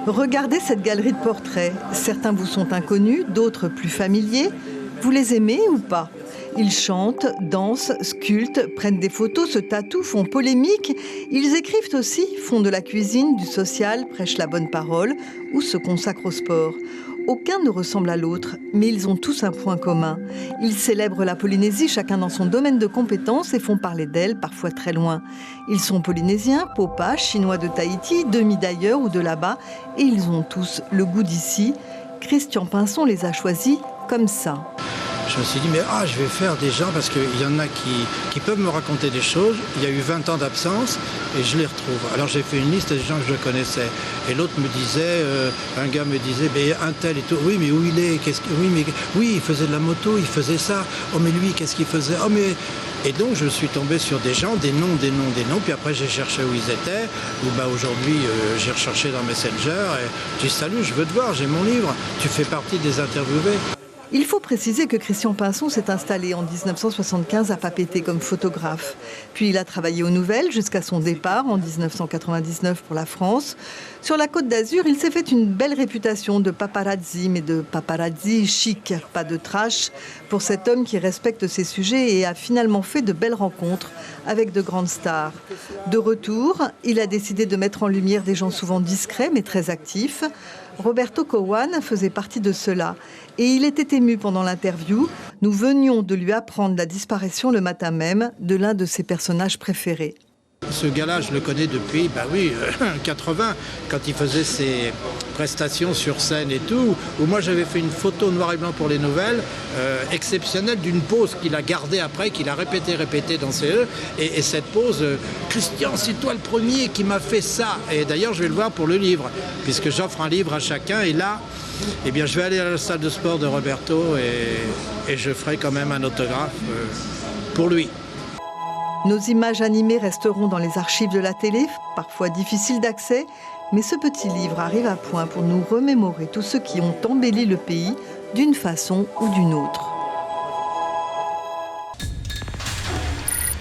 Regardez cette galerie de portraits. Certains vous sont inconnus, d'autres plus familiers. Vous les aimez ou pas ? Ils chantent, dansent, sculptent, prennent des photos, se tatouent, font polémique. Ils écrivent aussi, font de la cuisine, du social, prêchent la bonne parole ou se consacrent au sport. Aucun ne ressemble à l'autre, mais ils ont tous un point commun. Ils célèbrent la Polynésie, chacun dans son domaine de compétences, et font parler d'elle, parfois très loin. Ils sont polynésiens, popas, chinois de Tahiti, demi d'ailleurs ou de là-bas, et ils ont tous le goût d'ici. Christian Pinson les a choisis comme ça. Je me suis dit, je vais faire des gens, parce qu'il y en a qui peuvent me raconter des choses. Il y a eu 20 ans d'absence et je les retrouve. Alors j'ai fait une liste des gens que je connaissais. Et l'autre me disait, un gars me disait, un tel et tout. Oui, mais où il est ? Oui, il faisait de la moto, il faisait ça. Oh, mais lui, qu'est-ce qu'il faisait ? Oh, mais... Et donc je suis tombé sur des gens, des noms. Puis après j'ai cherché où ils étaient. Aujourd'hui j'ai recherché dans Messenger. Et j'ai dit, salut, je veux te voir, j'ai mon livre. Tu fais partie des interviewés. Il faut préciser que Christian Pinson s'est installé en 1975 à Papeete comme photographe. Puis il a travaillé aux Nouvelles jusqu'à son départ en 1999 pour la France. Sur la Côte d'Azur, il s'est fait une belle réputation de paparazzi, mais de paparazzi chic, pas de trash, pour cet homme qui respecte ses sujets et a finalement fait de belles rencontres avec de grandes stars. De retour, il a décidé de mettre en lumière des gens souvent discrets mais très actifs. Roberto Cowan faisait partie de cela et il était ému pendant l'interview. Nous venions de lui apprendre la disparition le matin même de l'un de ses personnages préférés. Ce gars-là, je le connais depuis, 80, quand il faisait ses prestations sur scène et tout, où moi j'avais fait une photo noir et blanc pour les Nouvelles, exceptionnelle, d'une pause qu'il a gardée après, qu'il a répété dans ses et cette pause, Christian, c'est toi le premier qui m'a fait ça. Et d'ailleurs, je vais le voir pour le livre, puisque j'offre un livre à chacun, et là, je vais aller à la salle de sport de Roberto et je ferai quand même un autographe pour lui. Nos images animées resteront dans les archives de la télé, parfois difficiles d'accès, mais ce petit livre arrive à point pour nous remémorer tous ceux qui ont embelli le pays d'une façon ou d'une autre.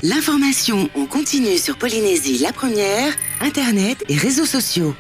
L'information en continu sur Polynésie la première, Internet et réseaux sociaux.